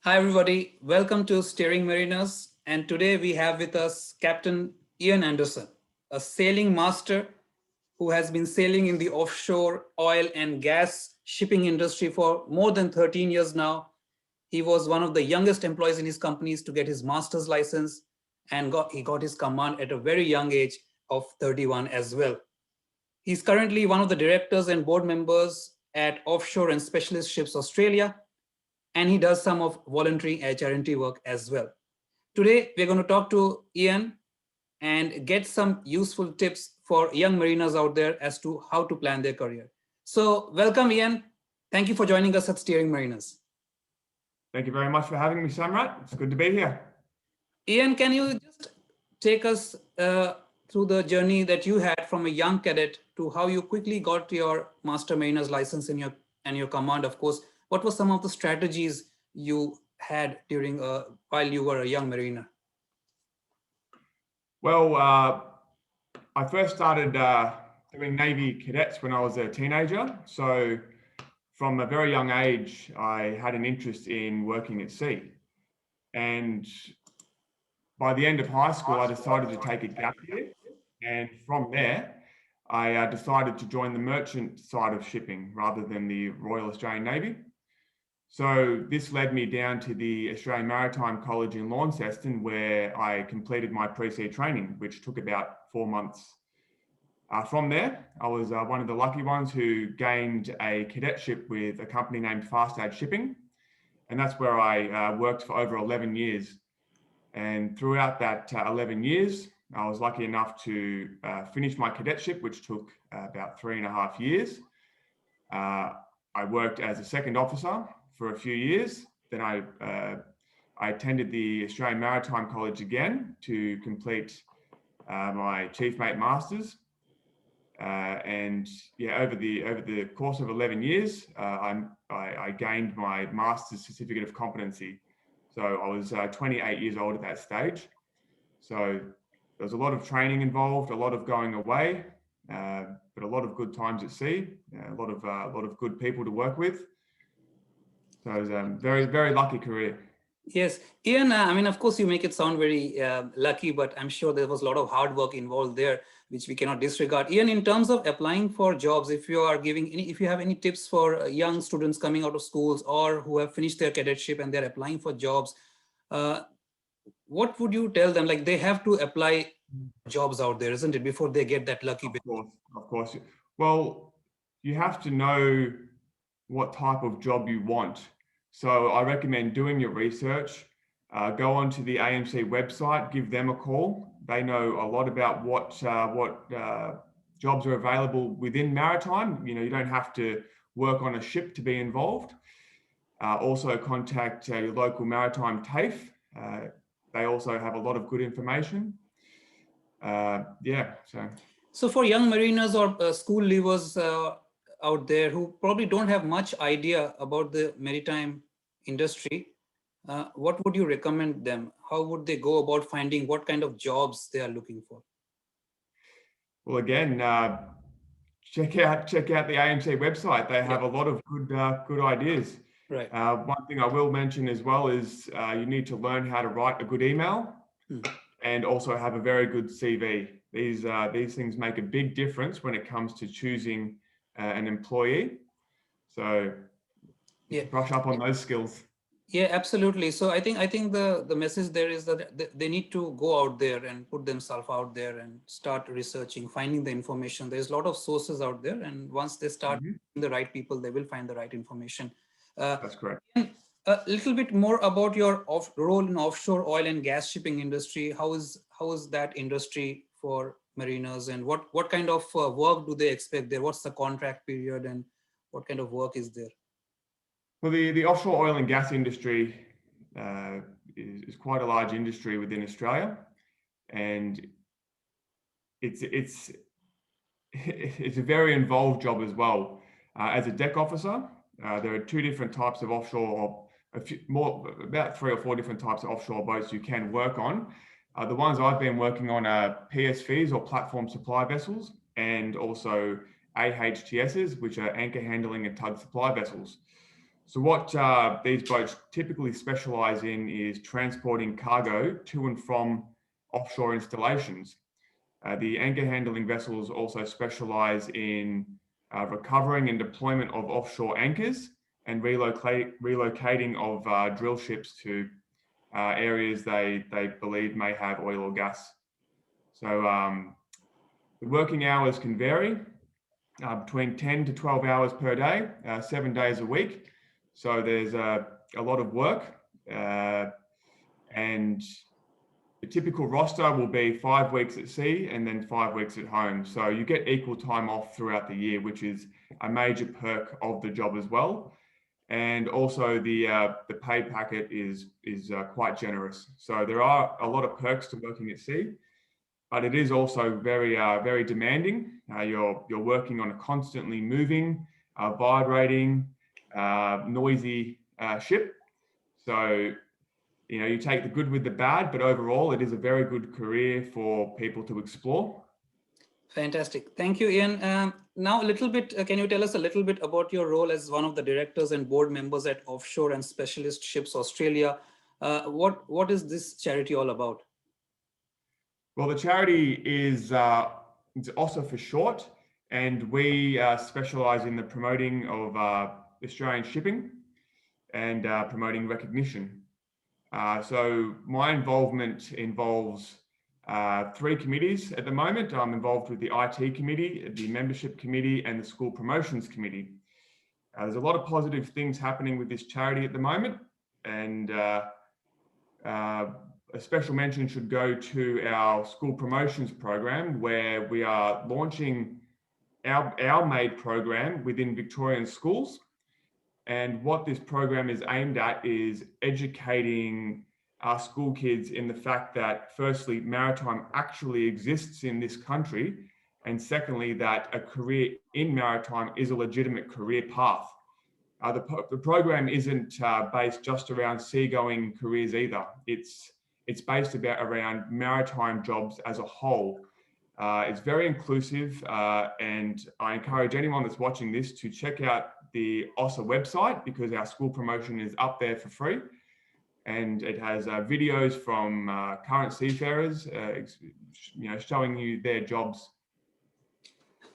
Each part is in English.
Hi, everybody. Welcome to Steering Mariners. And today we have with us Captain Ian Anderson, a sailing master who has been sailing in the offshore oil and gas shipping industry for more than 13 years now. He was one of the youngest employees in his companies to get his master's license, and he got his command at a very young age of 31 as well. He's currently one of the directors and board members at Offshore and Specialist Ships Australia, and he does some of voluntary charity work as well. Today, we're going to talk to Ian and get some useful tips for young mariners out there as to how to plan their career. So welcome, Ian. Thank you for joining us at Steering Mariners. Thank you very much for having me, Samrat. It's good to be here. Ian, can you just take us through the journey that you had from a young cadet to how you quickly got your Master Mariner's license in your command, of course. What were some of the strategies you had during while you were a young mariner? Well, I first started doing Navy cadets when I was a teenager. So from a very young age, I had an interest in working at sea. And by the end of high school, I decided to take a gap year. And from there, I decided to join the merchant side of shipping rather than the Royal Australian Navy. So this led me down to the Australian Maritime College in Launceston, where I completed my pre-sea training, which took about 4 months. From there, I was one of the lucky ones who gained a cadetship with a company named Fastad Shipping. And that's where I worked for over 11 years. And throughout that 11 years, I was lucky enough to finish my cadetship, which took about 3.5 years. I worked as a second officer for a few years. Then I attended the Australian Maritime College again to complete my Chief Mate Masters. And yeah, over the course of 11 years, I gained my Master's Certificate of Competency. So I was 28 years old at that stage. So there was a lot of training involved, a lot of going away, but a lot of good times at sea, a lot of good people to work with. So it was a very, very lucky career. Yes, Ian, I mean, of course, you make it sound very lucky, but I'm sure there was a lot of hard work involved there, which we cannot disregard. Ian, in terms of applying for jobs, if you have any tips for young students coming out of schools or who have finished their cadetship and they're applying for jobs, what would you tell them? Like, they have to apply jobs out there, isn't it, before they get that lucky bit? Of course. Well, you have to know what type of job you want. So I recommend doing your research, go onto the AMC website, give them a call. They know a lot about what jobs are available within maritime. You know, you don't have to work on a ship to be involved. Also contact your local maritime TAFE. They also have a lot of good information. So for young mariners or school leavers out there who probably don't have much idea about the maritime industry, what would you recommend them? How would they go about finding what kind of jobs they are looking for? Well, again, check out the AMC website. They have a lot of good ideas. Right. One thing I will mention as well is you need to learn how to write a good email and also have a very good CV. These things make a big difference when it comes to choosing an employee. So brush up on those skills. Yeah, absolutely. So I think the message there is that they need to go out there and put themselves out there and start researching, finding the information. There's a lot of sources out there, and once they start the right people, they will find the right information. That's correct. A little bit more about your role in offshore oil and gas shipping industry. How is that industry for mariners, and what kind of work do they expect there? What's the contract period, and what kind of work is there? Well, the offshore oil and gas industry is quite a large industry within Australia, and it's a very involved job as well. As a deck officer, there are 2 different types of offshore, about 3 or 4 different types of offshore boats you can work on. The ones I've been working on are PSVs or platform supply vessels, and also AHTSs, which are anchor handling and tug supply vessels. So what these boats typically specialize in is transporting cargo to and from offshore installations. The anchor handling vessels also specialize in recovering and deployment of offshore anchors and relocating of drill ships to areas they believe may have oil or gas. So the working hours can vary between 10 to 12 hours per day, 7 days a week. So there's a lot of work, and the typical roster will be 5 weeks at sea and then 5 weeks at home. So you get equal time off throughout the year, which is a major perk of the job as well. And also the pay packet is quite generous. So there are a lot of perks to working at sea, but it is also very demanding. You're working on a constantly moving, vibrating, noisy ship. So you take the good with the bad, but overall it is a very good career for people to explore. Fantastic. Thank you, Ian. Now, a little bit, can you tell us a little bit about your role as one of the directors and board members at Offshore and Specialist Ships Australia? What is this charity all about? Well, the charity is OSSA for short, and we specialize in the promoting of Australian shipping and promoting recognition. So my involvement involves 3 committees at the moment. I'm involved with the IT committee, the membership committee, and the school promotions committee. There's a lot of positive things happening with this charity at the moment, and a special mention should go to our school promotions program, where we are launching our MAID program within Victorian schools. And what this program is aimed at is educating our school kids in the fact that, firstly, maritime actually exists in this country, and secondly, that a career in maritime is a legitimate career path. The program isn't based just around seagoing careers either. It's based around maritime jobs as a whole. It's very inclusive, and I encourage anyone that's watching this to check out the OSSA website, because our school promotion is up there for free, and it has videos from current seafarers, showing you their jobs.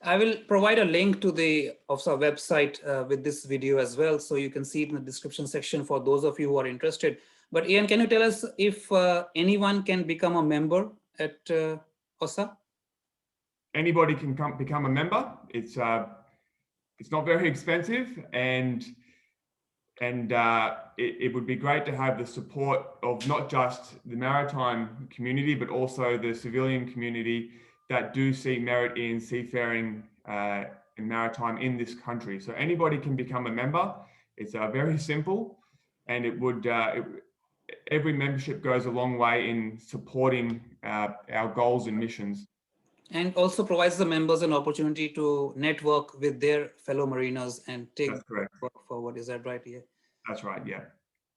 I will provide a link to the OSSA website with this video as well, so you can see it in the description section for those of you who are interested. But Ian, can you tell us if anyone can become a member at OSSA? Anybody can become a member. It's not very expensive, and it would be great to have the support of not just the maritime community, but also the civilian community that do see merit in seafaring and maritime in this country. So anybody can become a member. It's very simple, and it would every membership goes a long way in supporting our goals and missions. And also provides the members an opportunity to network with their fellow mariners and take work forward. Is that right? Yeah. That's right. Yeah.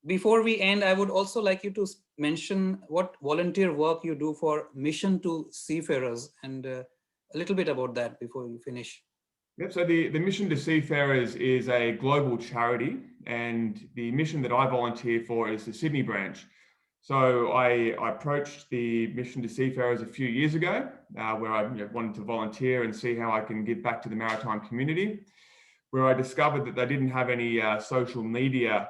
Before we end, I would also like you to mention what volunteer work you do for Mission to Seafarers, and a little bit about that before you finish. Yep. So the Mission to Seafarers is a global charity, and the mission that I volunteer for is the Sydney branch. So I approached the Mission to Seafarers a few years ago, where I wanted to volunteer and see how I can give back to the maritime community, where I discovered that they didn't have any social media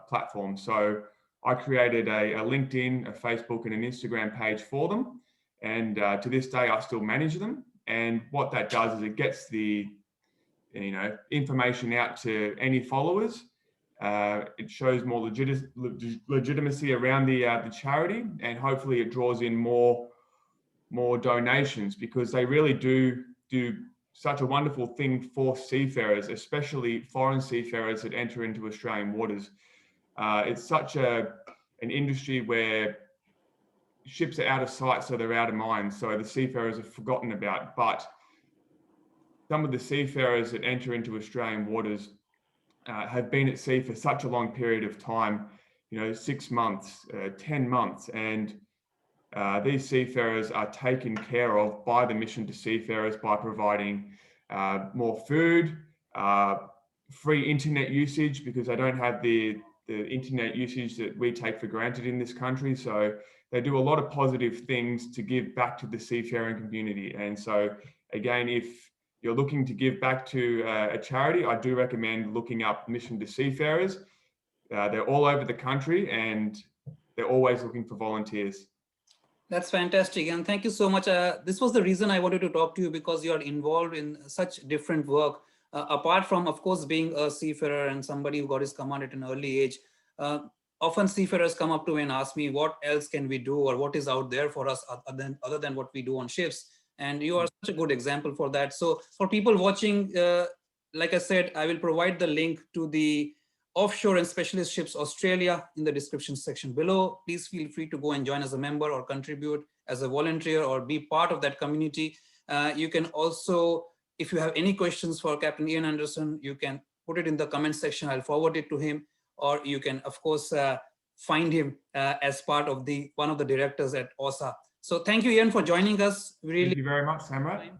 platforms. So I created a LinkedIn, a Facebook, and an Instagram page for them. And to this day, I still manage them. And what that does is it gets the information out to any followers. It shows more legitimacy around the charity, and hopefully it draws in more donations, because they really do such a wonderful thing for seafarers, especially foreign seafarers that enter into Australian waters. It's such an industry where ships are out of sight, so they're out of mind. So the seafarers are forgotten about. But some of the seafarers that enter into Australian waters have been at sea for such a long period of time, 6 months, 10 months. And these seafarers are taken care of by the Mission to Seafarers by providing more food, free internet usage because they don't have the internet usage that we take for granted in this country. So they do a lot of positive things to give back to the seafaring community. And so again, if you're looking to give back to a charity, I do recommend looking up Mission to Seafarers. They're all over the country and they're always looking for volunteers. That's fantastic. And thank you so much. This was the reason I wanted to talk to you, because you are involved in such different work. Apart from, of course, being a seafarer and somebody who got his command at an early age, often seafarers come up to me and ask me, what else can we do, or what is out there for us other than what we do on ships? And you are such a good example for that. So for people watching, like I said, I will provide the link to the Offshore and Specialist Ships Australia in the description section below. Please feel free to go and join as a member or contribute as a volunteer or be part of that community. You can also, if you have any questions for Captain Ian Anderson, you can put it in the comment section. I'll forward it to him, or you can, of course, find him as part of one of the directors at OSSA. So thank you, Ian, for joining us. Thank you very much, Samrat.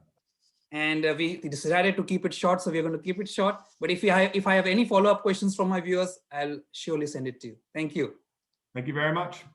And we decided to keep it short, so we're going to keep it short. But if I have any follow-up questions from my viewers, I'll surely send it to you. Thank you. Thank you very much.